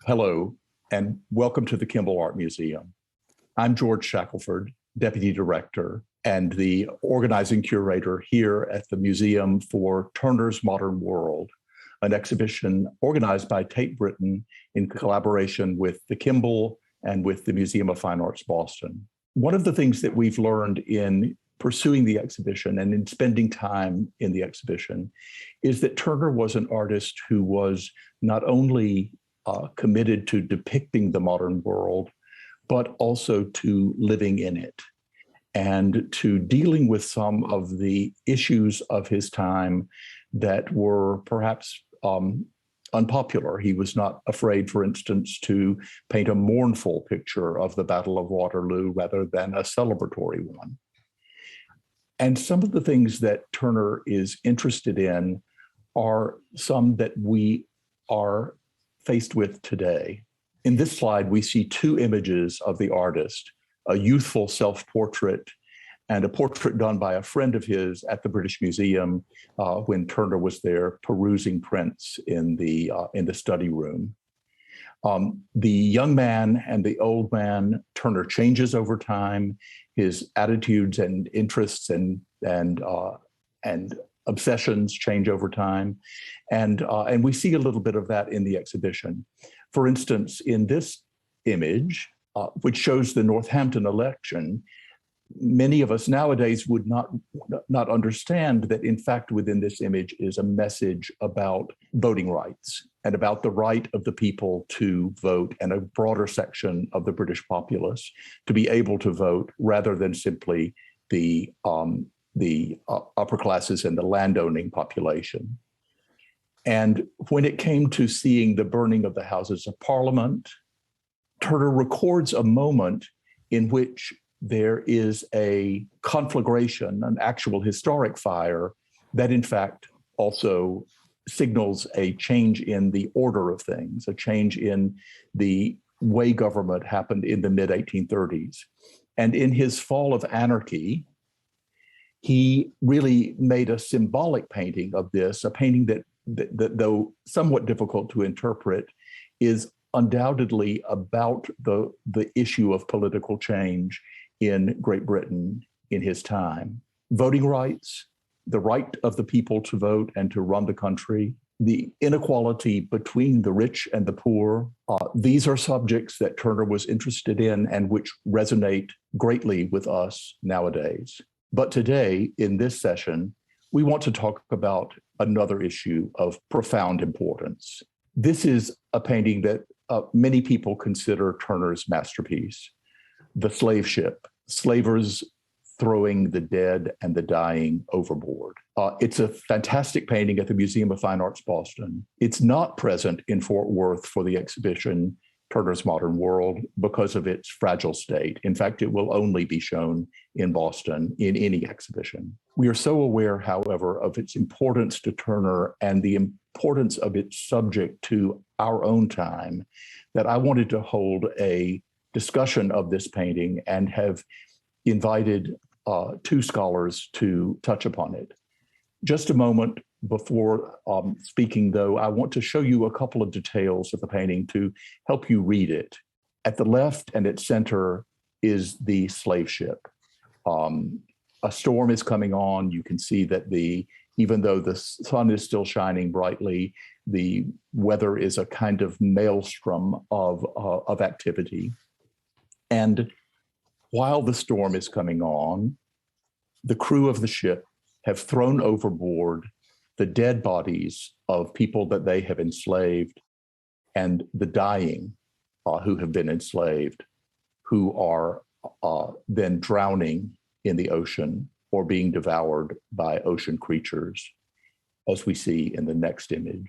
Hello, and welcome to the Kimball Art Museum. I'm George Shackelford, Deputy Director and the organizing curator here at the Museum for Turner's Modern World, an exhibition organized by Tate Britain in collaboration with the Kimball and with the Museum of Fine Arts Boston. One of the things that we've learned in pursuing the exhibition and in spending time in the exhibition is that Turner was an artist who was not only committed to depicting the modern world, but also to living in it and to dealing with some of the issues of his time that were perhaps unpopular. He was not afraid, for instance, to paint a mournful picture of the Battle of Waterloo rather than a celebratory one. And some of the things that Turner is interested in are some that we are faced with today. In this slide, we see two images of the artist, a youthful self-portrait and a portrait done by a friend of his at the British Museum when Turner was there perusing prints in the study room. The young man and the old man, Turner changes over time. His attitudes and interests and obsessions change over time. And we see a little bit of that in the exhibition. For instance, in this image, which shows the Northampton election, many of us nowadays would not understand that, in fact, within this image is a message about voting rights and about the right of the people to vote and a broader section of the British populace to be able to vote rather than simply the upper classes and the landowning population. And when it came to seeing the burning of the Houses of Parliament, Turner records a moment in which there is a conflagration, an actual historic fire that in fact also signals a change in the order of things, a change in the way government happened in the mid-1830s. And in his Fall of Anarchy, he really made a symbolic painting of this, a painting that though somewhat difficult to interpret, is undoubtedly about the issue of political change in Great Britain in his time. Voting rights, the right of the people to vote and to run the country, the inequality between the rich and the poor. These are subjects that Turner was interested in and which resonate greatly with us nowadays. But today, in this session, we want to talk about another issue of profound importance. This is a painting that many people consider Turner's masterpiece, The Slave Ship, Slavers Throwing the Dead and the Dying Overboard. It's a fantastic painting at the Museum of Fine Arts Boston. It's not present in Fort Worth for the exhibition Turner's Modern World because of its fragile state. In fact, it will only be shown in Boston in any exhibition. We are so aware, however, of its importance to Turner and the importance of its subject to our own time that I wanted to hold a discussion of this painting and have invited two scholars to touch upon it. Just a moment before speaking, though, I want to show you a couple of details of the painting to help you read it. At the left and its center is the slave ship. A storm is coming on. You can see that even though the sun is still shining brightly, the weather is a kind of maelstrom of activity. And while the storm is coming on, the crew of the ship have thrown overboard the dead bodies of people that they have enslaved and the dying who have been enslaved, who are then drowning in the ocean or being devoured by ocean creatures, as we see in the next image.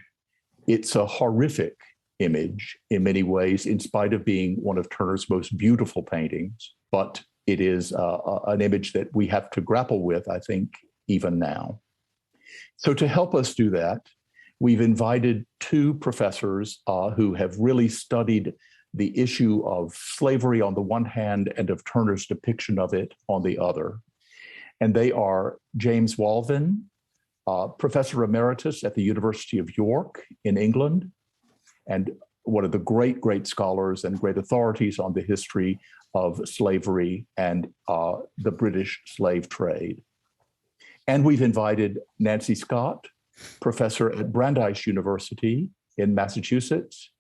It's a horrific image in many ways, in spite of being one of Turner's most beautiful paintings, but it is an image that we have to grapple with, I think, even now. So to help us do that, we've invited two professors who have really studied the issue of slavery on the one hand and of Turner's depiction of it on the other. And they are James Walvin, Professor Emeritus at the University of York in England, and one of the great scholars and great authorities on the history of slavery and the British slave trade. And we've invited Nancy Scott, professor at Brandeis University in Massachusetts,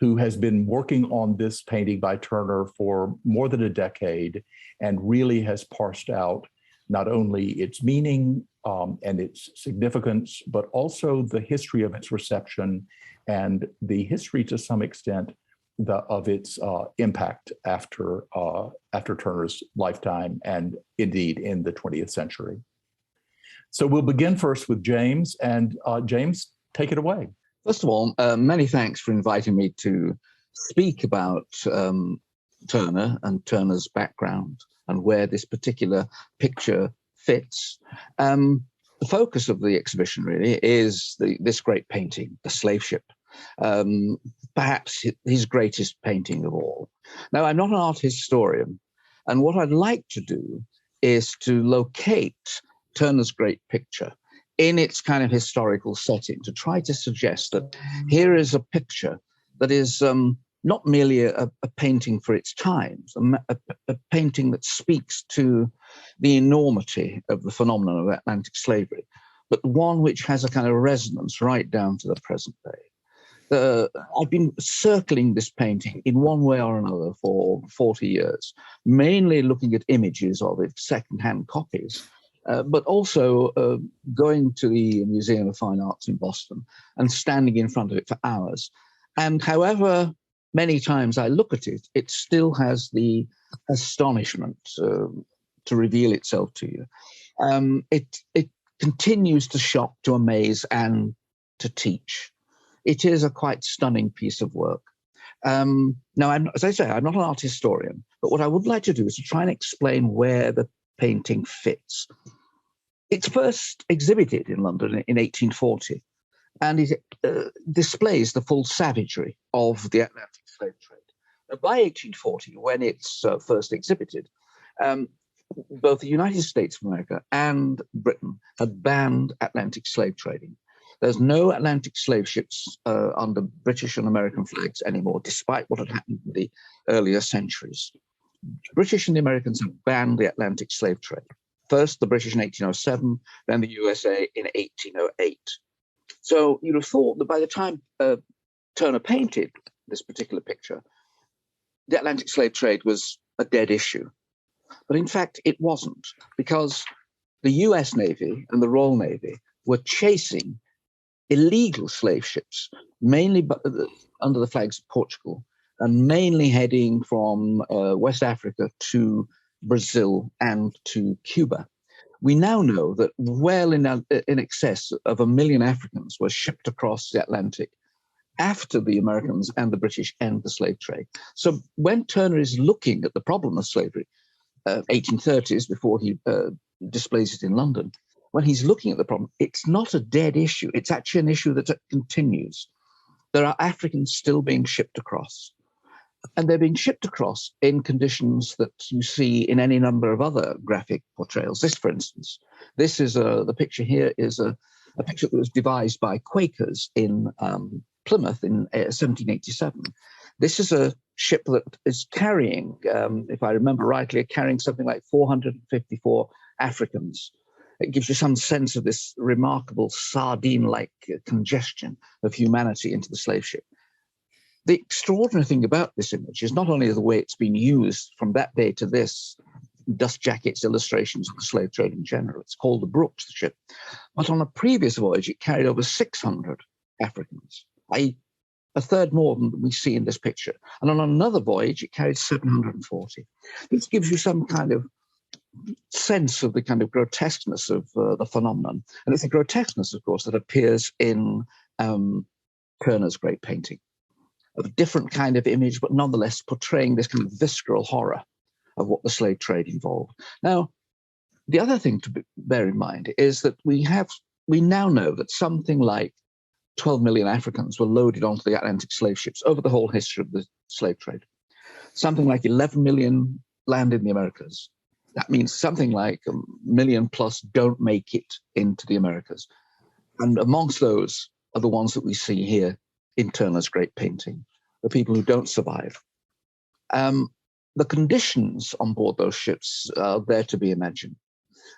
who has been working on this painting by Turner for more than a decade and really has parsed out not only its meaning and its significance, but also the history of its reception and the history, to some extent, of its impact after Turner's lifetime and indeed in the 20th century. So we'll begin first with James, and James, take it away. First of all, many thanks for inviting me to speak about Turner and Turner's background and where this particular picture fits. The focus of the exhibition really is this great painting, The Slave Ship, perhaps his greatest painting of all. Now, I'm not an art historian, and what I'd like to do is to locate Turner's great picture in its kind of historical setting, to try to suggest that here is a picture that is not merely a painting for its times, a painting that speaks to the enormity of the phenomenon of Atlantic slavery, but one which has a kind of resonance right down to the present day. I've been circling this painting in one way or another for 40 years, mainly looking at images of its second-hand copies, but also going to the Museum of Fine Arts in Boston and standing in front of it for hours. And however many times I look at it, it still has the astonishment to reveal itself to you. It continues to shock, to amaze, and to teach. It is a quite stunning piece of work. Now, as I say, I'm not an art historian, but what I would like to do is to try and explain where the painting fits. It's first exhibited in London in 1840, and it displays the full savagery of the Atlantic slave trade. Now, by 1840, when it's first exhibited, both the United States of America and Britain had banned Atlantic slave trading. There's no Atlantic slave ships under British and American flags anymore, despite what had happened in the earlier centuries. British and the Americans have banned the Atlantic slave trade. First the British in 1807, then the USA in 1808. So you'd have thought that by the time Turner painted this particular picture, the Atlantic slave trade was a dead issue. But in fact, it wasn't, because the US Navy and the Royal Navy were chasing illegal slave ships, mainly under the flags of Portugal, and mainly heading from West Africa to Brazil and to Cuba. We now know that well in excess of 1 million Africans were shipped across the Atlantic after the Americans and the British end the slave trade. So when Turner is looking at the problem of slavery, 1830s, before he displays it in London, when he's looking at the problem, it's not a dead issue. It's actually an issue that continues. There are Africans still being shipped across. And they're being shipped across in conditions that you see in any number of other graphic portrayals. This, for instance, this is the picture here is a picture that was devised by Quakers in Plymouth in 1787. This is a ship that is carrying, if I remember rightly, carrying something like 454 Africans. It gives you some sense of this remarkable sardine-like congestion of humanity into the slave ship. The extraordinary thing about this image is not only the way it's been used from that day to this, dust jackets, illustrations of the slave trade in general. It's called the Brooks, the ship. But on a previous voyage, it carried over 600 Africans, i.e. a third more than we see in this picture. And on another voyage, it carried 740. This gives you some kind of sense of the kind of grotesqueness of the phenomenon. And it's a grotesqueness, of course, that appears in Turner's great painting, of a different kind of image, but nonetheless portraying this kind of visceral horror of what the slave trade involved. Now, the other thing to bear in mind is that we now know that something like 12 million Africans were loaded onto the Atlantic slave ships over the whole history of the slave trade. Something like 11 million land in the Americas. That means something like 1 million plus don't make it into the Americas. And amongst those are the ones that we see here in Turner's great painting. the people who don't survive. The conditions on board those ships are there to be imagined.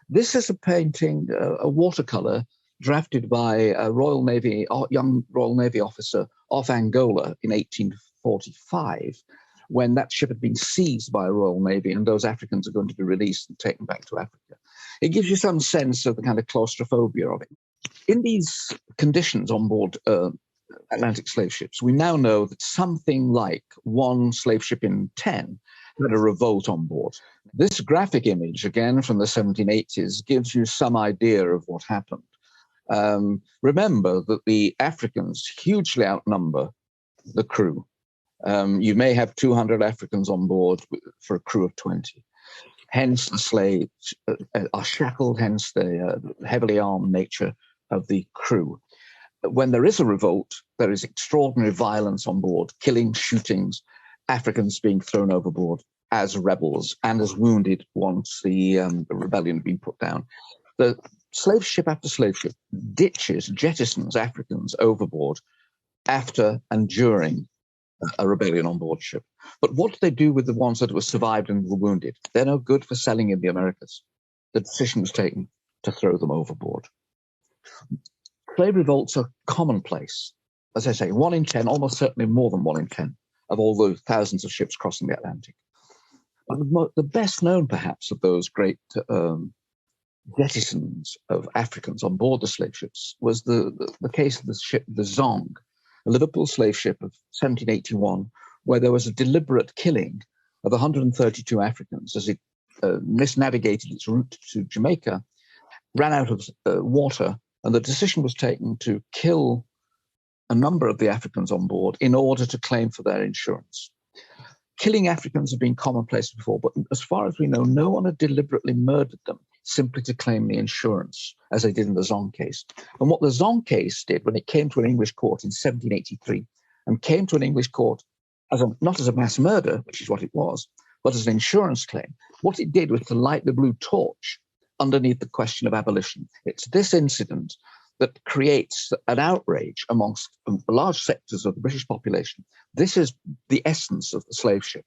This is a painting, a watercolor, drafted by a young Royal Navy officer off Angola in 1845, when that ship had been seized by a Royal Navy and those Africans are going to be released and taken back to Africa. It gives you some sense of the kind of claustrophobia of it. In these conditions on board Atlantic slave ships, we now know that something like one slave ship in 10 had a revolt on board. This graphic image, again from the 1780s, gives you some idea of what happened. Remember that the Africans hugely outnumber the crew. You may have 200 Africans on board for a crew of 20. Hence, the slaves are shackled, hence the heavily armed nature of the crew. When there is a revolt, there is extraordinary violence on board, killings, shootings, Africans being thrown overboard as rebels and as wounded once the rebellion had been put down. The slave ship after slave ship jettisons Africans overboard after and during a rebellion on board ship. But what do they do with the ones that were survived and were wounded? They're no good for selling in the Americas. The decision was taken to throw them overboard. Slave revolts are commonplace. As I say, 1 in 10, almost certainly more than 1 in 10 of all the thousands of ships crossing the Atlantic. But the best known, perhaps, of those great jettisons of Africans on board the slave ships was the case of the ship, the Zong, a Liverpool slave ship of 1781, where there was a deliberate killing of 132 Africans as it misnavigated its route to Jamaica, ran out of water, and the decision was taken to kill a number of the Africans on board in order to claim for their insurance. Killing Africans had been commonplace before, but as far as we know, no one had deliberately murdered them simply to claim the insurance, as they did in the Zong case. And what the Zong case did when it came to an English court in 1783, and came to an English court not as a mass murder, which is what it was, but as an insurance claim, what it did was to light the blue torch underneath the question of abolition. It's this incident that creates an outrage amongst large sectors of the British population. This is the essence of the slave ship.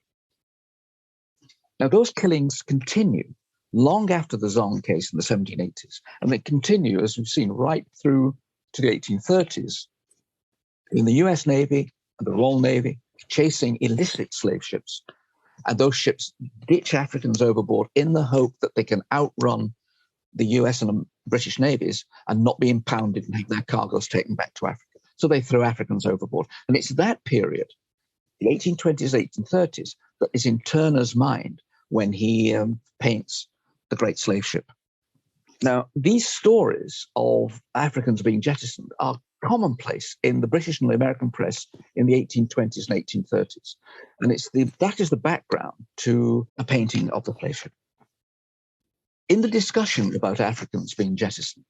Now, those killings continue long after the Zong case in the 1780s, and they continue, as we've seen, right through to the 1830s in the US Navy and the Royal Navy, chasing illicit slave ships. And those ships ditch Africans overboard in the hope that they can outrun the US and British navies and not be impounded and have their cargoes taken back to Africa. So they throw Africans overboard. And it's that period, the 1820s, 1830s, that is in Turner's mind when he paints the Great Slave Ship. Now, these stories of Africans being jettisoned are commonplace in the British and the American press in the 1820s and 1830s. And that is the background to a painting of the slave ship. In the discussion about Africans being jettisoned,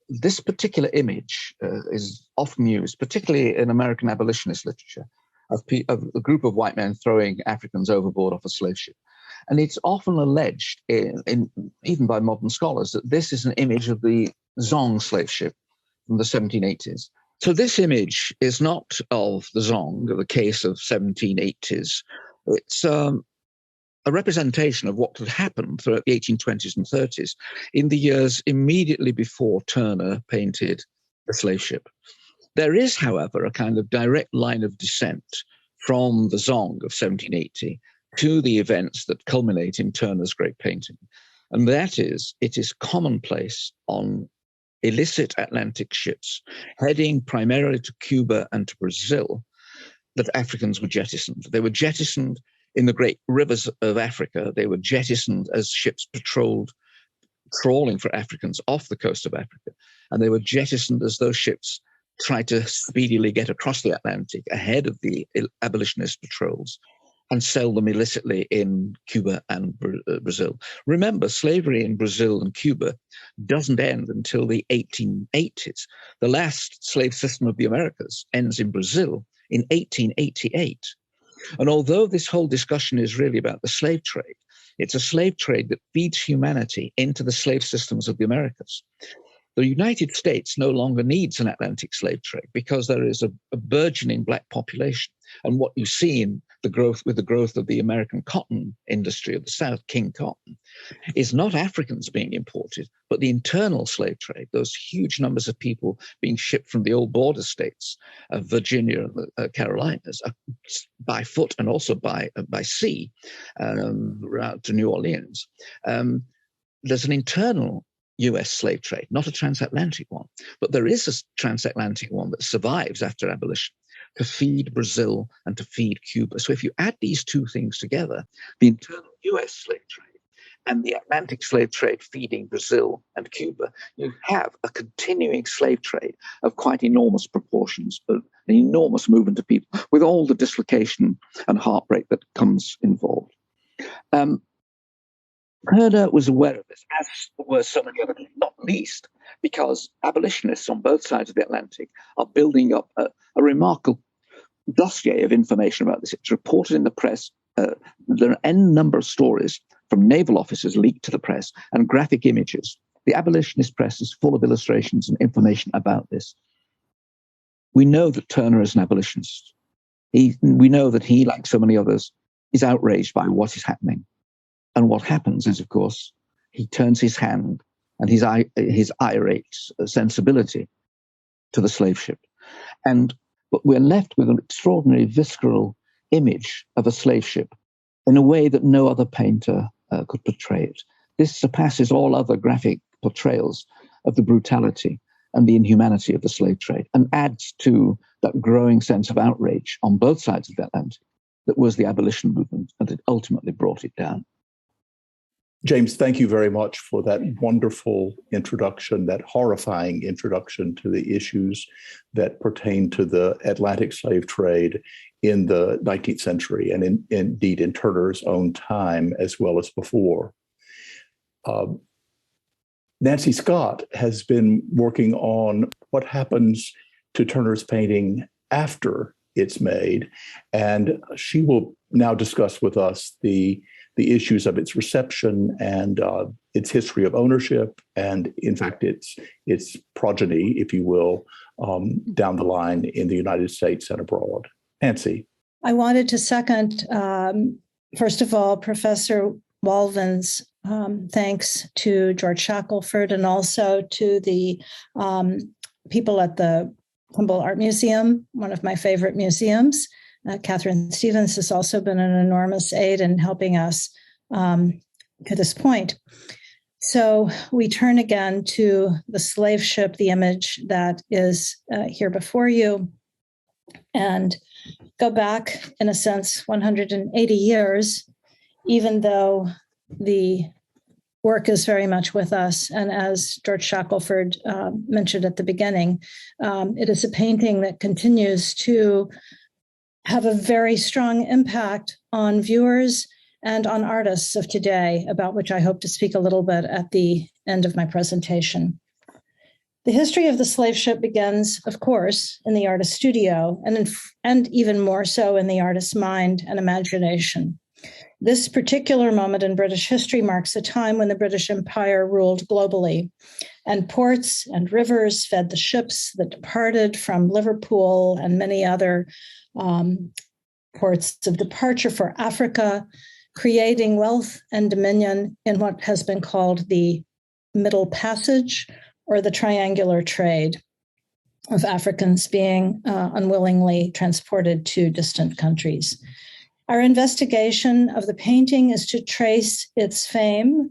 this particular image is often used, particularly in American abolitionist literature, of a group of white men throwing Africans overboard off a slave ship. And it's often alleged, even by modern scholars, that this is an image of the Zong slave ship from the 1780s. So this image is not of the Zong, of the case of 1780s. It's a representation of what had happened throughout the 1820s and 30s in the years immediately before Turner painted the slave ship. There is, however, a kind of direct line of descent from the Zong of 1780 to the events that culminate in Turner's great painting. And that is, it is commonplace on illicit Atlantic ships heading primarily to Cuba and to Brazil that Africans were jettisoned. They were jettisoned in the great rivers of Africa. They were jettisoned as ships patrolled, trawling for Africans off the coast of Africa. And they were jettisoned as those ships tried to speedily get across the Atlantic ahead of the abolitionist patrols and sell them illicitly in Cuba and Brazil. Remember, slavery in Brazil and Cuba doesn't end until the 1880s. The last slave system of the Americas ends in Brazil in 1888. And although this whole discussion is really about the slave trade, it's a slave trade that feeds humanity into the slave systems of the Americas. The United States no longer needs an Atlantic slave trade because there is a burgeoning black population. And what you see in the growth of the American cotton industry of the South, King cotton, is not Africans being imported, but the internal slave trade, those huge numbers of people being shipped from the old border states of Virginia and the Carolinas by foot and also by sea out to New Orleans. There's an internal US slave trade, not a transatlantic one, but there is a transatlantic one that survives after abolition to feed Brazil and to feed Cuba. So if you add these two things together, the internal US slave trade and the Atlantic slave trade feeding Brazil and Cuba, you have a continuing slave trade of quite enormous proportions, an enormous movement of people with all the dislocation and heartbreak that comes involved. Turner was aware of this, as were so many other people, not least because abolitionists on both sides of the Atlantic are building up a remarkable dossier of information about this. It's reported in the press. There are n number of stories from naval officers leaked to the press and graphic images. The abolitionist press is full of illustrations and information about this. We know that Turner is an abolitionist. We know that he, like so many others, is outraged by what is happening. And what happens is, of course, he turns his hand and his irate sensibility to the slave ship. But we're left with an extraordinary visceral image of a slave ship in a way that no other painter could portray it. This surpasses all other graphic portrayals of the brutality and the inhumanity of the slave trade and adds to that growing sense of outrage on both sides of the Atlantic that was the abolition movement and it ultimately brought it down. James, thank you very much for that wonderful introduction, that horrifying introduction to the issues that pertain to the Atlantic slave trade in the 19th century and indeed in Turner's own time as well as before. Nancy Scott has been working on what happens to Turner's painting after it's made, and she will now discuss with us the issues of its reception and its history of ownership, and in fact its progeny, if you will, down the line in the United States and abroad. Nancy. I wanted to second, first of all, Professor Walvin's thanks to George Shackelford and also to the people at the Humboldt Art Museum, one of my favorite museums. Catherine Stevens has also been an enormous aid in helping us to this point. So we turn again to the slave ship, the image that is here before you, and go back, in a sense, 180 years, even though the work is very much with us. And as George Shackelford mentioned at the beginning, it is a painting that continues to have a very strong impact on viewers and on artists of today, about which I hope to speak a little bit at the end of my presentation. The history of the slave ship begins, of course, in the artist's studio, and even more so in the artist's mind and imagination. This particular moment in British history marks a time when the British Empire ruled globally, and ports and rivers fed the ships that departed from Liverpool and many other ports of departure for Africa, creating wealth and dominion in what has been called the Middle Passage, or the triangular trade of Africans being unwillingly transported to distant countries. Our investigation of the painting is to trace its fame.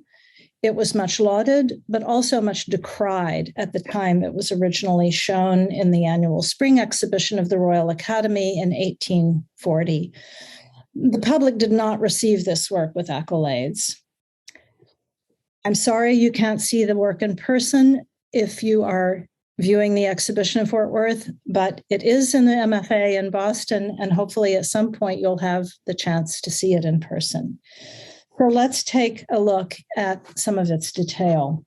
It was much lauded, but also much decried at the time it was originally shown in the annual spring exhibition of the Royal Academy in 1840. The public did not receive this work with accolades. I'm sorry you can't see the work in person if you are viewing the exhibition in Fort Worth, but it is in the MFA in Boston, and hopefully at some point you'll have the chance to see it in person. So let's take a look at some of its detail.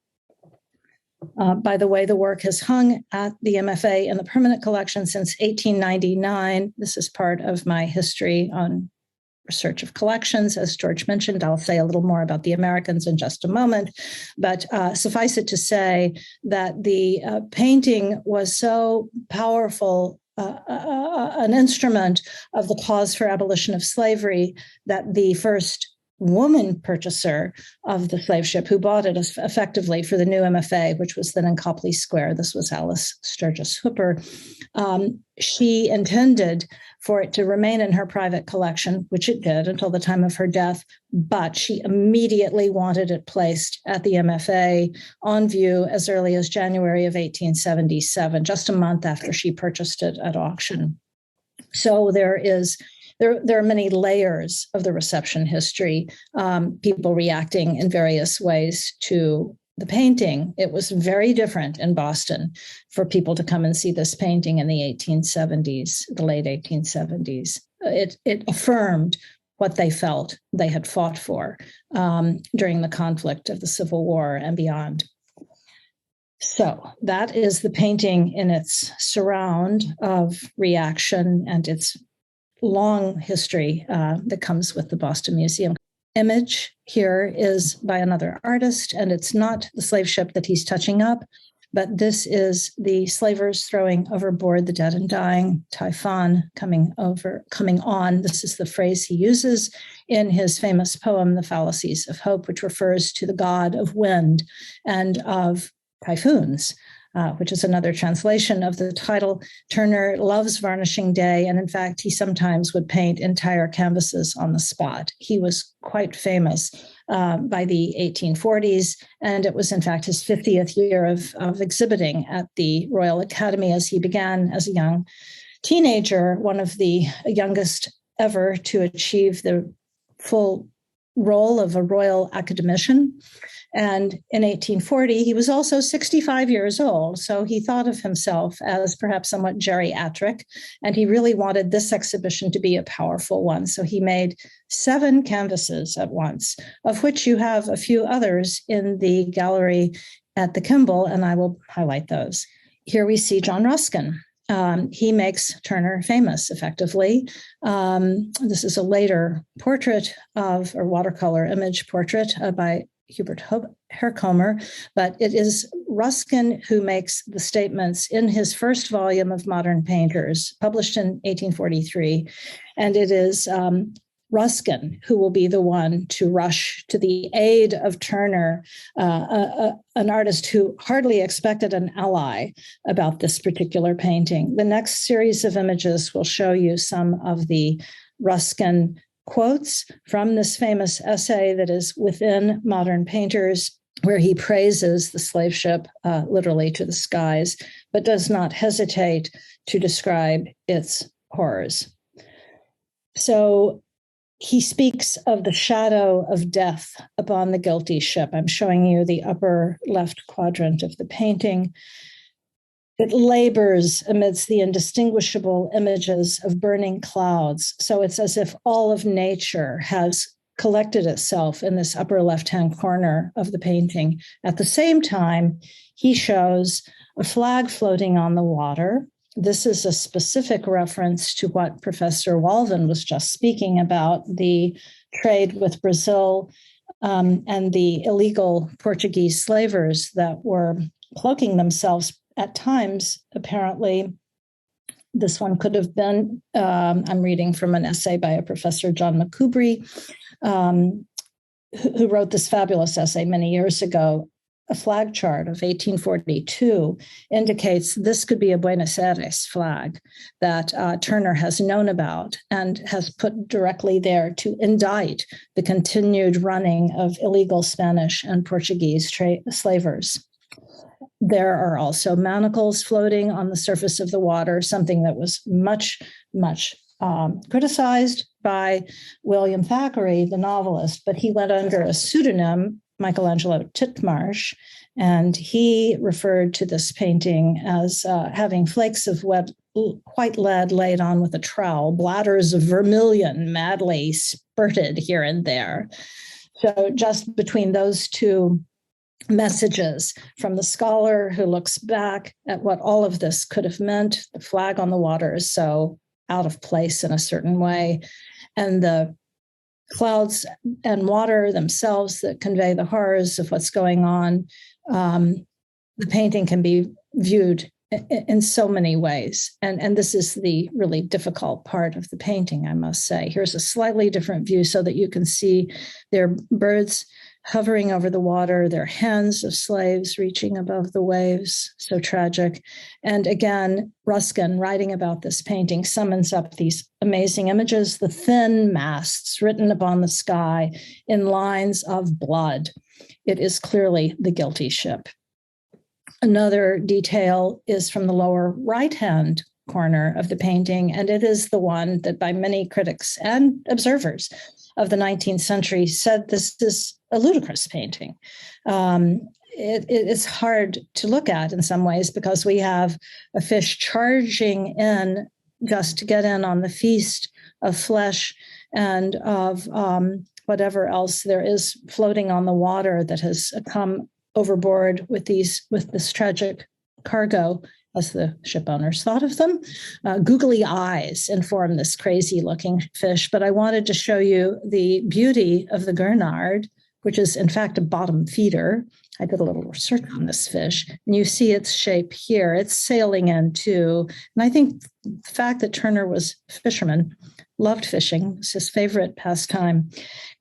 By the way, the work has hung at the MFA in the permanent collection since 1899. This is part of my history on research of collections. As George mentioned, I'll say a little more about the Americans in just a moment, but suffice it to say that the painting was so powerful an instrument of the cause for abolition of slavery, that the first woman purchaser of the slave ship, who bought it effectively for the new MFA, which was then in Copley Square, this was Alice Sturgis Hooper, she intended for it to remain in her private collection, which it did until the time of her death, but she immediately wanted it placed at the MFA on view as early as January of 1877, just a month after she purchased it at auction. So there are many layers of the reception history, people reacting in various ways to the painting. It was very different in Boston for people to come and see this painting in the 1870s, the late 1870s. It affirmed what they felt they had fought for during the conflict of the Civil War and beyond. So that is the painting in its surround of reaction and its long history that comes with the Boston Museum. Image here is by another artist, and it's not the slave ship that he's touching up, but this is the slavers throwing overboard the dead and dying, Typhoon coming on. This is the phrase he uses in his famous poem, The Fallacies of Hope, which refers to the god of wind and of typhoons, which is another translation of the title. Turner loves varnishing day, and in fact, he sometimes would paint entire canvases on the spot. He was quite famous by the 1840s, and it was in fact his 50th year of exhibiting at the Royal Academy as he began as a young teenager, one of the youngest ever to achieve the full role of a royal academician. And in 1840, he was also 65 years old. So he thought of himself as perhaps somewhat geriatric, and he really wanted this exhibition to be a powerful one. So he made 7 canvases at once, of which you have a few others in the gallery at the Kimball, and I will highlight those. Here we see John Ruskin. He makes Turner famous, effectively. This is a later portrait or watercolor image portrait by Hubert Herkomer, but it is Ruskin who makes the statements in his first volume of Modern Painters, published in 1843. And it is Ruskin who will be the one to rush to the aid of Turner, an artist who hardly expected an ally about this particular painting. The next series of images will show you some of the Ruskin quotes from this famous essay that is within Modern Painters, where he praises the slave ship literally to the skies, but does not hesitate to describe its horrors. So he speaks of the shadow of death upon the guilty ship. I'm showing you the upper left quadrant of the painting. It labors amidst the indistinguishable images of burning clouds. So it's as if all of nature has collected itself in this upper left-hand corner of the painting. At the same time, he shows a flag floating on the water. This is a specific reference to what Professor Walvin was just speaking about, the trade with Brazil and the illegal Portuguese slavers that were cloaking themselves at times. Apparently, this one could have been, I'm reading from an essay by a Professor John McCubry, who wrote this fabulous essay many years ago. A flag chart of 1842 indicates this could be a Buenos Aires flag that Turner has known about and has put directly there to indict the continued running of illegal Spanish and Portuguese slavers. There are also manacles floating on the surface of the water, something that was much criticized by William Thackeray, the novelist, but he went under a pseudonym, Michelangelo Titmarsh, and he referred to this painting as having flakes of white lead laid on with a trowel, bladders of vermilion madly spurted here and there. So just between those two messages from the scholar who looks back at what all of this could have meant, the flag on the water is so out of place in a certain way, and the clouds and water themselves that convey the horrors of what's going on, the painting can be viewed in so many ways. And this is the really difficult part of the painting, I must say. Here's a slightly different view so that you can see their birds hovering over the water, their hands of slaves reaching above the waves, so tragic. And again, Ruskin, writing about this painting, summons up these amazing images, the thin masts written upon the sky in lines of blood. It is clearly the guilty ship. Another detail is from the lower right-hand corner of the painting, and it is the one that by many critics and observers of the 19th century said this is a ludicrous painting. It is hard to look at in some ways because we have a fish charging in just to get in on the feast of flesh and of whatever else there is floating on the water that has come overboard with this tragic cargo, as the ship owners thought of them. Googly eyes inform this crazy looking fish, but I wanted to show you the beauty of the gurnard, which is in fact a bottom feeder. I did a little research on this fish, and you see its shape here. It's sailing in too. And I think the fact that Turner was a fisherman, loved fishing, was his favorite pastime,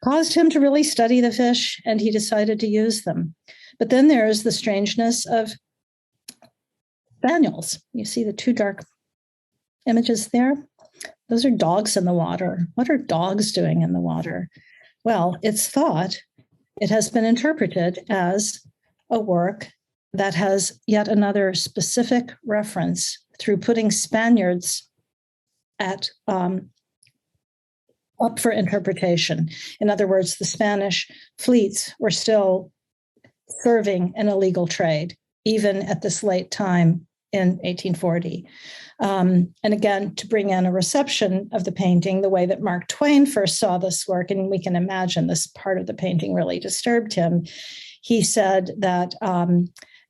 caused him to really study the fish, and he decided to use them. But then there's the strangeness of spaniels. You see the two dark images there? Those are dogs in the water. What are dogs doing in the water? Well, it's thought, it has been interpreted as a work that has yet another specific reference through putting Spaniards at up for interpretation. In other words, the Spanish fleets were still serving an illegal trade, even at this late time in 1840. And again, to bring in a reception of the painting, the way that Mark Twain first saw this work, and we can imagine this part of the painting really disturbed him. He said that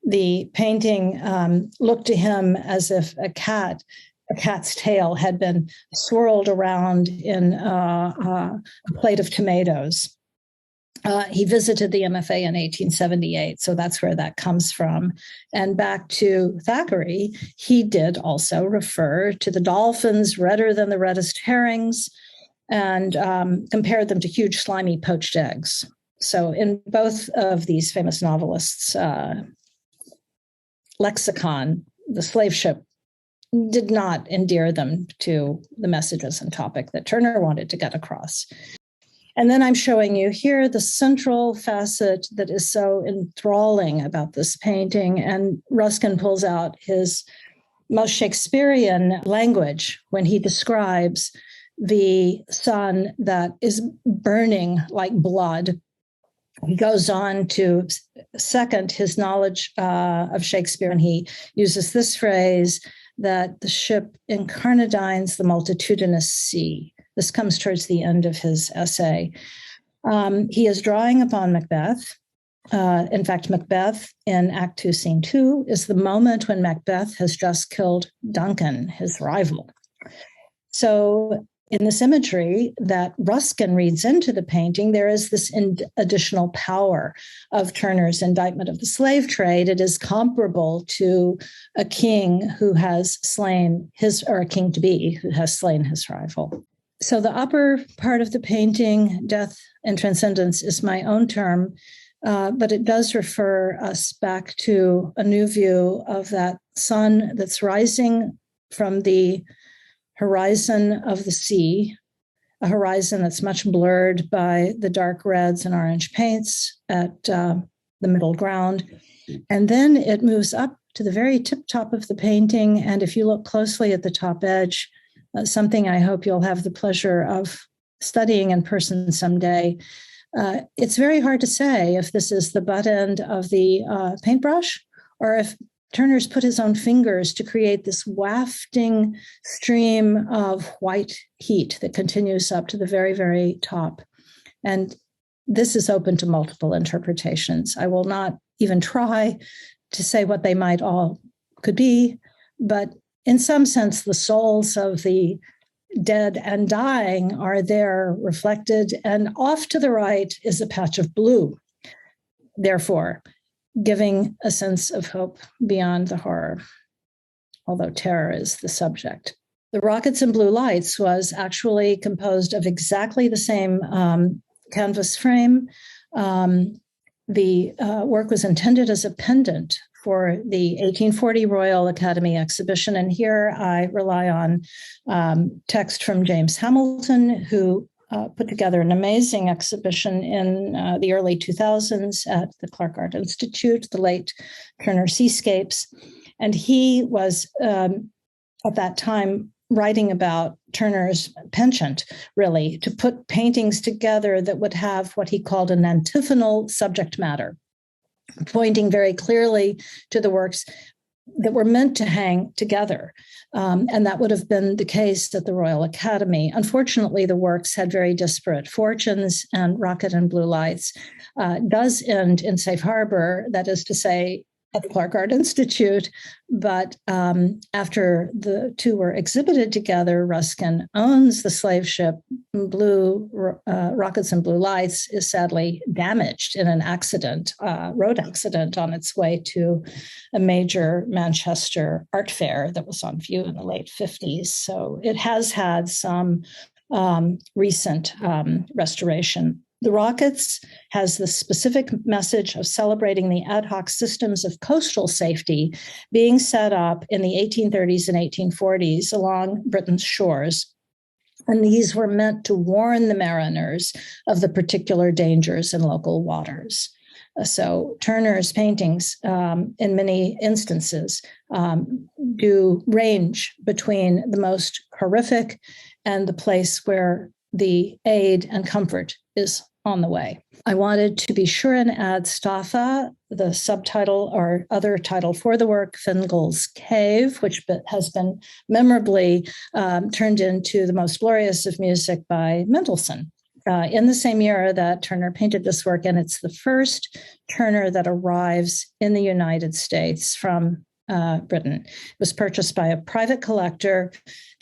the painting looked to him as if a cat's tail had been swirled around in a plate of tomatoes. He visited the MFA in 1878, so that's where that comes from. And back to Thackeray, he did also refer to the dolphins redder than the reddest herrings and compared them to huge slimy poached eggs. So in both of these famous novelists' lexicon, the slave ship did not endear them to the messages and topic that Turner wanted to get across. And then I'm showing you here the central facet that is so enthralling about this painting. And Ruskin pulls out his most Shakespearean language when he describes the sun that is burning like blood. He goes on to second his knowledge of Shakespeare, and he uses this phrase that the ship incarnadines the multitudinous sea. This comes towards the end of his essay. He is drawing upon Macbeth. In fact, Macbeth in Act 2, Scene 2 is the moment when Macbeth has just killed Duncan, his rival. So in this imagery that Ruskin reads into the painting, there is this additional power of Turner's indictment of the slave trade. It is comparable to a king who has slain his, or a king-to-be who has slain his rival. So the upper part of the painting, Death and Transcendence, is my own term, but it does refer us back to a new view of that sun that's rising from the horizon of the sea, a horizon that's much blurred by the dark reds and orange paints at the middle ground. And then it moves up to the very tip top of the painting. And if you look closely at the top edge, something I hope you'll have the pleasure of studying in person someday. It's very hard to say if this is the butt end of the paintbrush or if Turner's put his own fingers to create this wafting stream of white heat that continues up to the very, very top. And this is open to multiple interpretations. I will not even try to say what they might all could be, but in some sense, the souls of the dead and dying are there reflected, and off to the right is a patch of blue, therefore giving a sense of hope beyond the horror. although terror is the subject. The Rockets and Blue Lights was actually composed of exactly the same canvas frame. The work was intended as a pendant for the 1840 Royal Academy exhibition. And here I rely on text from James Hamilton, who put together an amazing exhibition in the early 2000s at the Clark Art Institute, the late Turner Seascapes. And he was, at that time, writing about Turner's penchant, really, to put paintings together that would have what he called an antiphonal subject matter, pointing very clearly to the works that were meant to hang together. And that would have been the case at the Royal Academy. Unfortunately, the works had very disparate fortunes, and Rocket and Blue Lights does end in safe harbor, that is to say, at the Clark Art Institute. But after the two were exhibited together, Ruskin owns the slave ship. Rockets and Blue Lights is sadly damaged in an accident, road accident on its way to a major Manchester art fair that was on view in the late 50s. So it has had some recent restoration. The Rockets has the specific message of celebrating the ad hoc systems of coastal safety being set up in the 1830s and 1840s along Britain's shores. And these were meant to warn the mariners of the particular dangers in local waters. So Turner's paintings, in many instances, do range between the most horrific and the place where the aid and comfort is on the way. I wanted to be sure and add Staffa, the subtitle or other title for the work, Fingal's Cave, which has been memorably turned into The Most Glorious of Music by Mendelssohn. In the same year that Turner painted this work, and it's the first Turner that arrives in the United States from Britain. It was purchased by a private collector,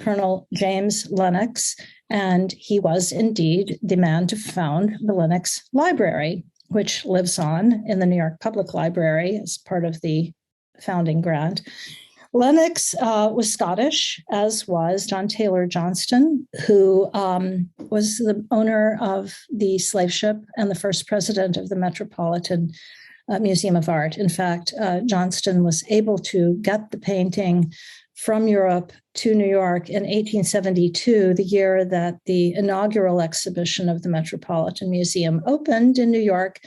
Colonel James Lennox, and he was indeed the man to found the Lennox Library, which lives on in the New York Public Library as part of the founding grant. Lennox was Scottish, as was John Taylor Johnston, who was the owner of the slave ship and the first president of the Metropolitan Museum of Art. In fact, Johnston was able to get the painting from Europe to New York in 1872, the year that the inaugural exhibition of the Metropolitan Museum opened in New York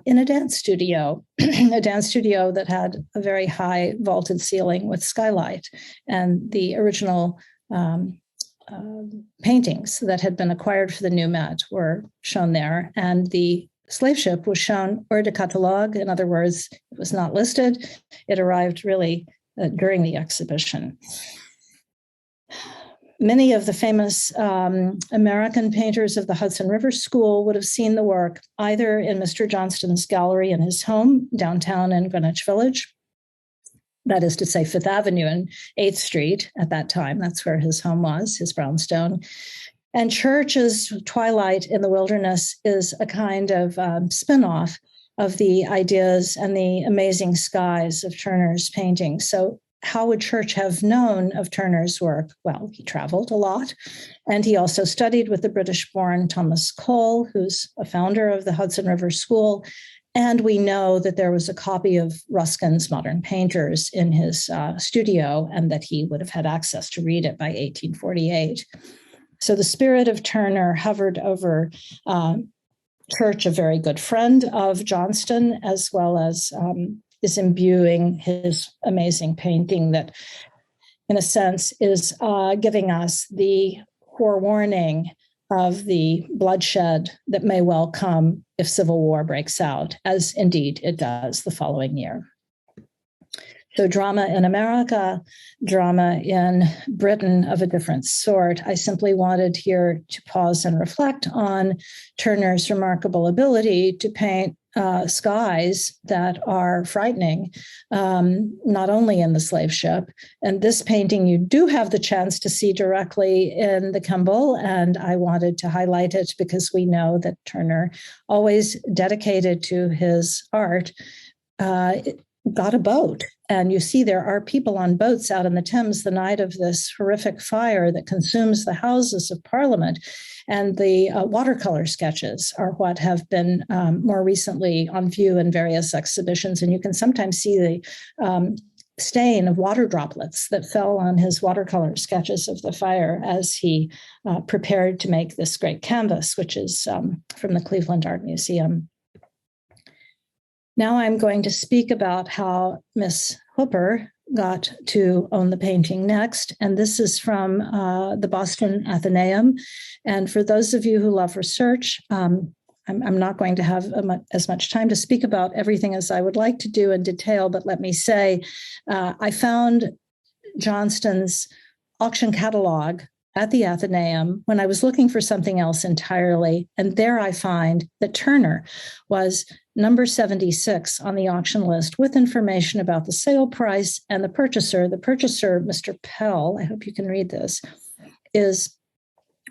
in a dance studio, a dance studio that had a very high vaulted ceiling with skylight. And the original paintings that had been acquired for the new Met were shown there. And the slave ship was shown hors de catalogue. In other words, it was not listed. It arrived really during the exhibition. Many of the famous American painters of the Hudson River School would have seen the work either in Mr. Johnston's gallery in his home downtown in Greenwich Village, that is to say Fifth Avenue and 8th Street at that time. That's where his home was, his brownstone. And Church's Twilight in the Wilderness is a kind of spin-off of the ideas and the amazing skies of Turner's paintings. So how would Church have known of Turner's work? Well, he traveled a lot, and he also studied with the British-born Thomas Cole, who's a founder of the Hudson River School. And we know that there was a copy of Ruskin's Modern Painters in his studio, and that he would have had access to read it by 1848. So the spirit of Turner hovered over Church, a very good friend of Johnston, as well as is imbuing his amazing painting that, in a sense, is giving us the forewarning of the bloodshed that may well come if civil war breaks out, as indeed it does the following year. So drama in America, drama in Britain of a different sort. I simply wanted here to pause and reflect on Turner's remarkable ability to paint skies that are frightening, not only in the slave ship. And this painting you do have the chance to see directly in the Kemble, and I wanted to highlight it because we know that Turner always dedicated to his art got a boat. And you see there are people on boats out in the Thames the night of this horrific fire that consumes the Houses of Parliament. And the watercolor sketches are what have been more recently on view in various exhibitions. And you can sometimes see the stain of water droplets that fell on his watercolor sketches of the fire as he prepared to make this great canvas, which is from the Cleveland Art Museum. Now I'm going to speak about how Miss Hooper got to own the painting next. And this is from the Boston Athenaeum. And for those of you who love research, I'm not going to have as much time to speak about everything as I would like to do in detail, but let me say, I found Johnston's auction catalog at the Athenaeum when I was looking for something else entirely. And there I find that Turner was number 76 on the auction list with information about the sale price and the purchaser. The purchaser, Mr. Pell, I hope you can read this, is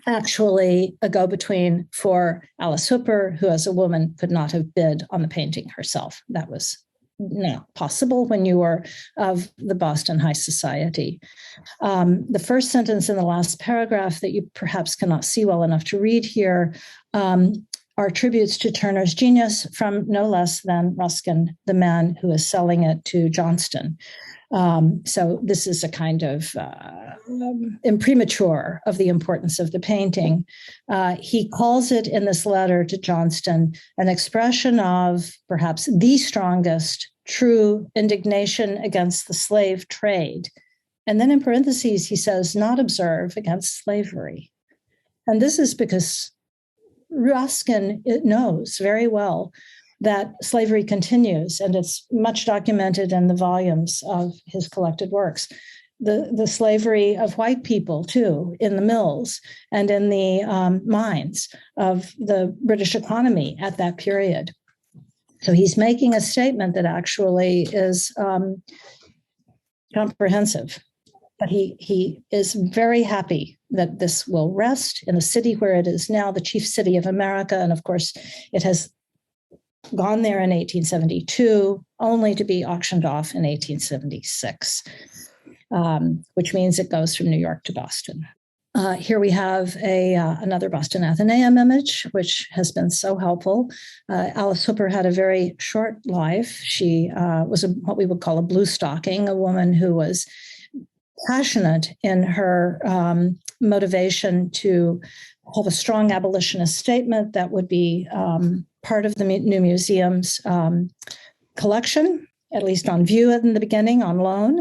actually a go-between for Alice Hooper, who as a woman could not have bid on the painting herself. That was not possible when you were of the Boston high society. The first sentence in the last paragraph that you perhaps cannot see well enough to read here are tributes to Turner's genius from no less than Ruskin, the man who is selling it to Johnston. So this is a kind of imprimatur of the importance of the painting. He calls it in this letter to Johnston an expression of perhaps the strongest true indignation against the slave trade. And then in parentheses, he says, not observe against slavery. And this is because Ruskin knows very well that slavery continues, and it's much documented in the volumes of his collected works. The slavery of white people, too, in the mills and in the mines of the British economy at that period. So he's making a statement that actually is comprehensive, but he is very happy that this will rest in a city where it is now the chief city of America. And of course, it has gone there in 1872, only to be auctioned off in 1876, which means it goes from New York to Boston. Here we have another Boston Athenaeum image, which has been so helpful. Alice Hooper had a very short life. She was what we would call a blue stocking, a woman who was passionate in her motivation to have a strong abolitionist statement that would be part of the new museum's collection, at least on view in the beginning, on loan.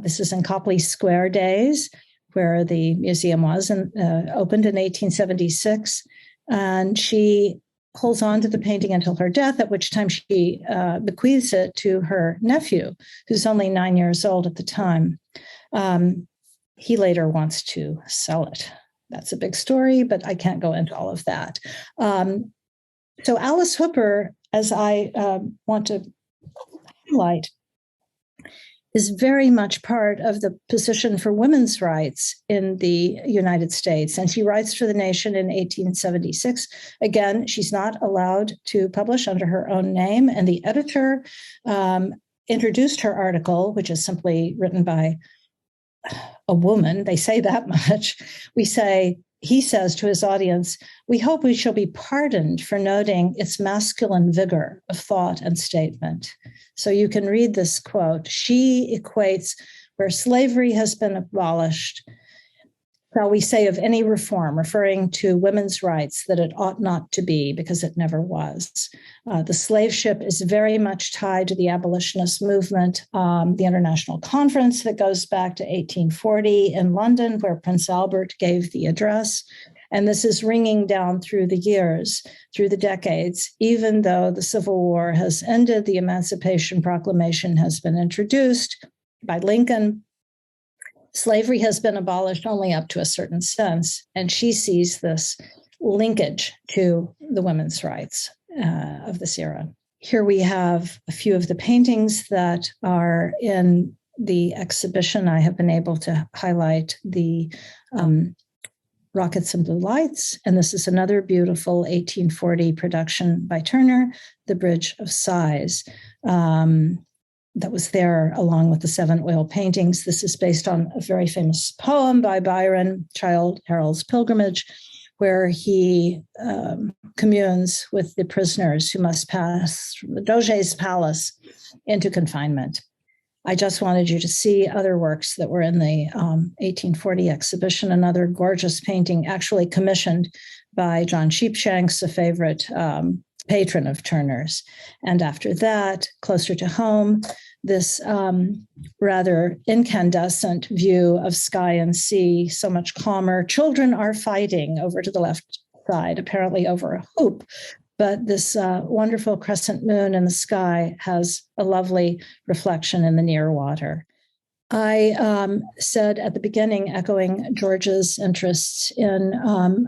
This is in Copley Square days, where the museum was, and opened in 1876. And she holds on to the painting until her death, at which time she bequeaths it to her nephew, who's only 9 years old at the time. He later wants to sell it. That's a big story, but I can't go into all of that. So Alice Hooper, as I want to highlight, is very much part of the position for women's rights in the United States. And she writes for The Nation in 1876. Again, she's not allowed to publish under her own name. And the editor introduced her article, which is simply written by a woman. They say that much. He says to his audience, "We hope we shall be pardoned for noting its masculine vigor of thought and statement." So you can read this quote. She equates where slavery has been abolished, shall we say, of any reform, referring to women's rights, that it ought not to be, because it never was. The slave ship is very much tied to the abolitionist movement, the International Conference that goes back to 1840 in London, where Prince Albert gave the address. And this is ringing down through the years, through the decades. Even though the Civil War has ended, the Emancipation Proclamation has been introduced by Lincoln. Slavery has been abolished only up to a certain sense, and she sees this linkage to the women's rights of this era. Here we have a few of the paintings that are in the exhibition. I have been able to highlight the Rockets and Blue Lights, and this is another beautiful 1840 production by Turner, The Bridge of Sighs. that was there along with the 7 oil paintings. This is based on a very famous poem by Byron, Childe Harold's Pilgrimage, where he communes with the prisoners who must pass from the Doge's palace into confinement. I just wanted you to see other works that were in the 1840 exhibition, another gorgeous painting actually commissioned by John Sheepshanks, a favorite patron of Turner's. And after that, closer to home, this rather incandescent view of sky and sea, so much calmer. Children are fighting over to the left side, apparently over a hoop. But this wonderful crescent moon in the sky has a lovely reflection in the near water. I said at the beginning, echoing George's interests in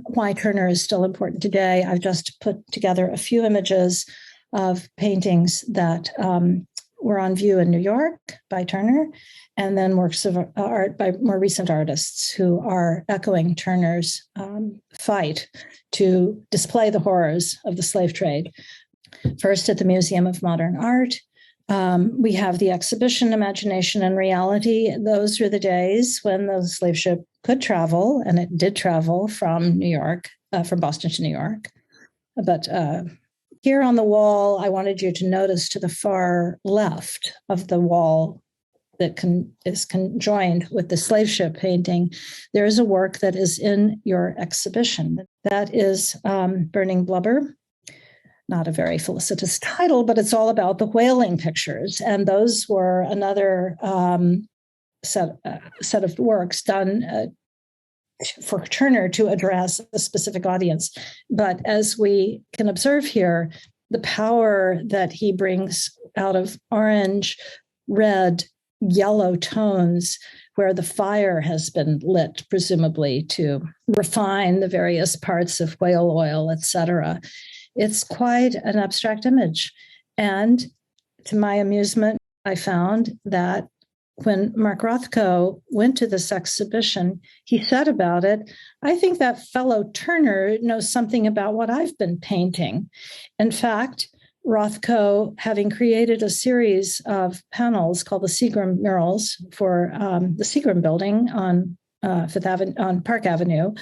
why Turner is still important today, I've just put together a few images of paintings that were on view in New York by Turner, and then works of art by more recent artists who are echoing Turner's fight to display the horrors of the slave trade. First, at the Museum of Modern Art, we have the exhibition Imagination and Reality. Those were the days when the slave ship could travel, and it did travel from New York, from Boston to New York. But here on the wall, I wanted you to notice to the far left of the wall that is conjoined with the slave ship painting, there is a work that is in your exhibition. That is Burning Blubber. Not a very felicitous title, but it's all about the whaling pictures. And those were another set of works done for Turner to address a specific audience. But as we can observe here, the power that he brings out of orange, red, yellow tones, where the fire has been lit, presumably to refine the various parts of whale oil, etc. It's quite an abstract image. And to my amusement, I found that when Mark Rothko went to this exhibition, he said about it, I think that fellow Turner knows something about what I've been painting. In fact, Rothko, having created a series of panels called the Seagram murals for the Seagram building on Fifth Avenue, on Park Avenue,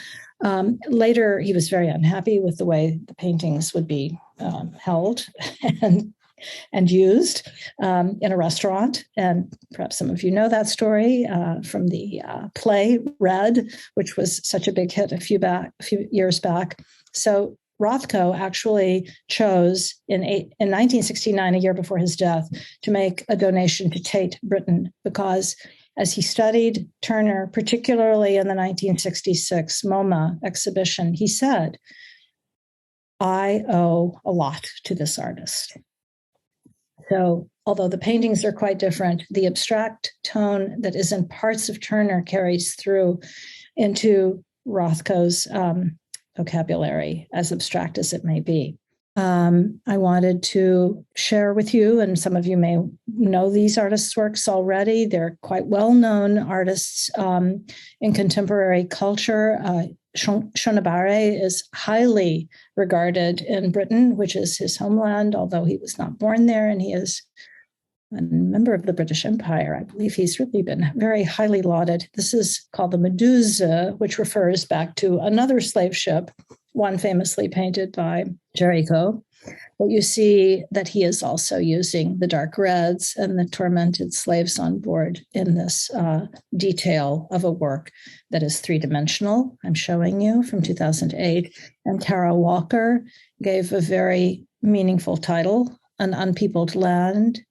later he was very unhappy with the way the paintings would be held and used in a restaurant. And perhaps some of you know that story from the play Red, which was such a big hit a few years back. So Rothko actually chose in 1969, a year before his death, to make a donation to Tate Britain, because as he studied Turner, particularly in the 1966 MoMA exhibition, he said, I owe a lot to this artist. So although the paintings are quite different, the abstract tone that is in parts of Turner carries through into Rothko's vocabulary, as abstract as it may be. I wanted to share with you, and some of you may know these artists' works already. They're quite well-known artists in contemporary culture. Shonabare is highly regarded in Britain, which is his homeland, although he was not born there, and he is a member of the British Empire. I believe he's really been very highly lauded. This is called the Medusa, which refers back to another slave ship, one famously painted by Jericho. But you see that he is also using the dark reds and the tormented slaves on board in this detail of a work that is three-dimensional. I'm showing you from 2008. And Kara Walker gave a very meaningful title, An Unpeopled Land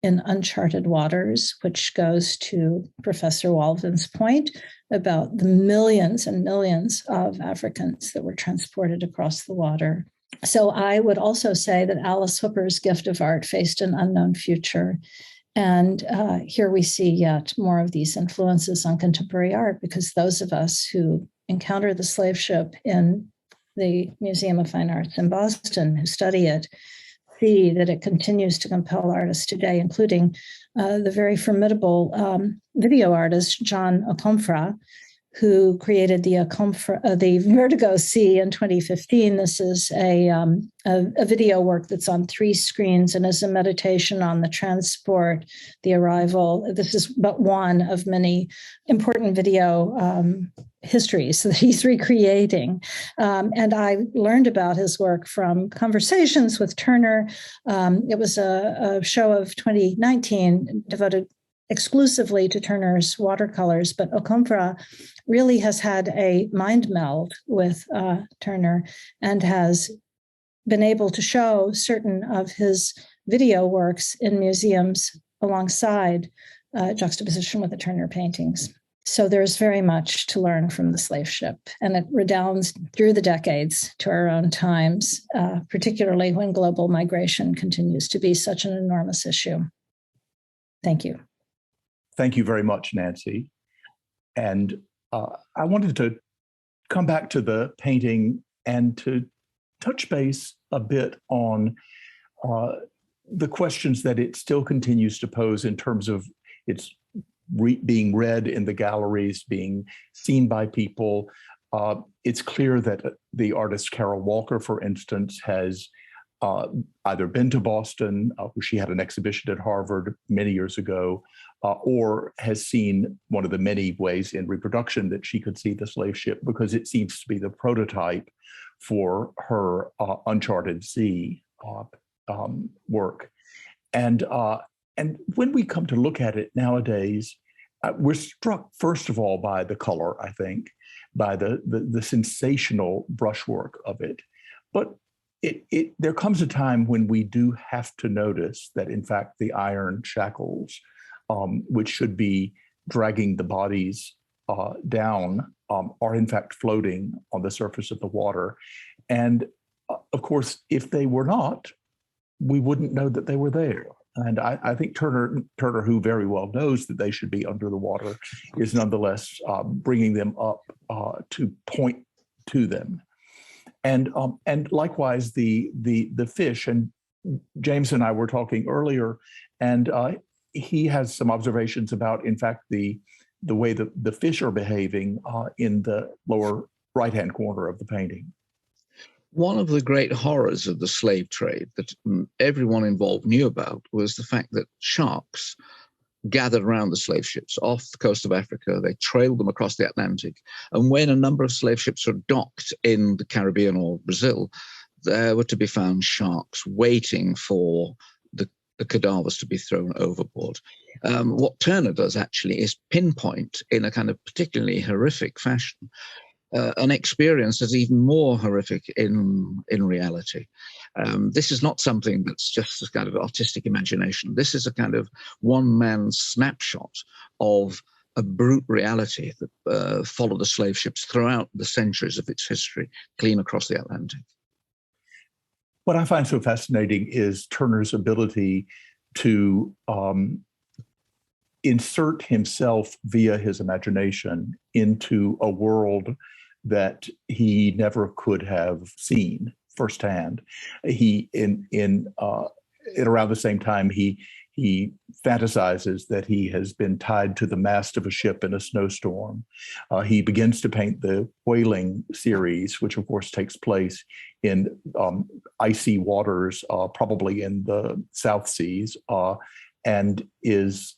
in Uncharted Waters, which goes to Professor Walvin's point about the millions and millions of Africans that were transported across the water. So I would also say that Alice Hooper's gift of art faced an unknown future. And here we see yet more of these influences on contemporary art, because those of us who encounter the slave ship in the Museum of Fine Arts in Boston, who study it, see that it continues to compel artists today, including the very formidable video artist, John Okomfra, who created the Vertigo Sea in 2015. This is a video work that's on 3 screens and is a meditation on the transport, the arrival. This is but one of many important video histories that he's recreating. And I learned about his work from conversations with Turner. It was a show of 2019 devoted exclusively to Turner's watercolors, but Okonkwo really has had a mind meld with Turner and has been able to show certain of his video works in museums alongside juxtaposition with the Turner paintings. So there's very much to learn from the slave ship, and it redounds through the decades to our own times, particularly when global migration continues to be such an enormous issue. Thank you. Thank you very much, Nancy. And I wanted to come back to the painting and to touch base a bit on the questions that it still continues to pose in terms of its being read in the galleries, being seen by people. It's clear that the artist Carol Walker, for instance, has either been to Boston, where she had an exhibition at Harvard many years ago, or has seen one of the many ways in reproduction that she could see the slave ship, because it seems to be the prototype for her Uncharted Sea work. And when we come to look at it nowadays, we're struck, first of all, by the color, I think, by the sensational brushwork of it. But there comes a time when we do have to notice that, in fact, the iron shackles, which should be dragging the bodies down, are in fact floating on the surface of the water. And of course, if they were not, we wouldn't know that they were there. And I think Turner, who very well knows that they should be under the water, is nonetheless bringing them up to point to them. And likewise, the fish. And James and I were talking earlier, and he has some observations about, in fact, the way the fish are behaving in the lower right-hand corner of the painting. One of the great horrors of the slave trade that everyone involved knew about was the fact that sharks gathered around the slave ships off the coast of Africa. They trailed them across the Atlantic. And when a number of slave ships were docked in the Caribbean or Brazil, there were to be found sharks waiting for the cadavers to be thrown overboard. What Turner does actually is pinpoint, in a kind of particularly horrific fashion, an experience that's even more horrific in reality. This is not something that's just a kind of artistic imagination. This is a kind of one-man snapshot of a brute reality that followed the slave ships throughout the centuries of its history, clean across the Atlantic. What I find so fascinating is Turner's ability to insert himself via his imagination into a world that he never could have seen firsthand. He around the same time he fantasizes that he has been tied to the mast of a ship in a snowstorm. He begins to paint the Whaling series, which of course takes place in icy waters, probably in the South Seas, and is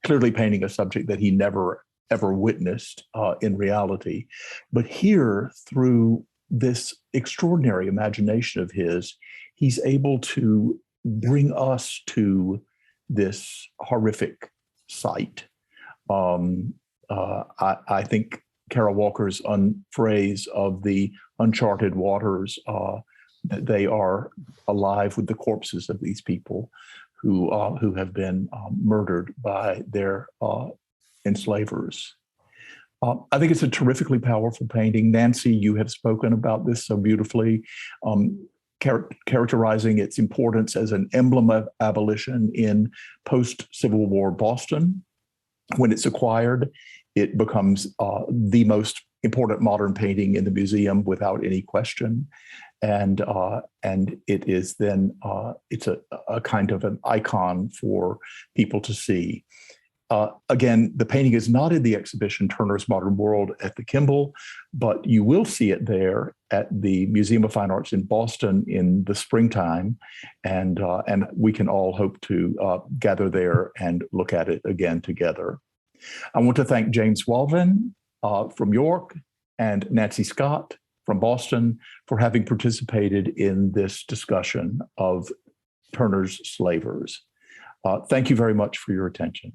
clearly painting a subject that he never ever witnessed in reality. But here, through this extraordinary imagination of his, he's able to bring us to this horrific sight. I think Carol Walker's phrase of the uncharted waters, that they are alive with the corpses of these people who have been murdered by their enslavers. I think it's a terrifically powerful painting. Nancy, you have spoken about this so beautifully, characterizing its importance as an emblem of abolition in post-Civil War Boston. When it's acquired, it becomes the most important modern painting in the museum without any question. And it is then, it's a kind of an icon for people to see. Again, the painting is not in the exhibition Turner's Modern World at the Kimball, but you will see it there at the Museum of Fine Arts in Boston in the springtime, and we can all hope to gather there and look at it again together. I want to thank James Walvin from York and Nancy Scott from Boston for having participated in this discussion of Turner's Slavers. Thank you very much for your attention.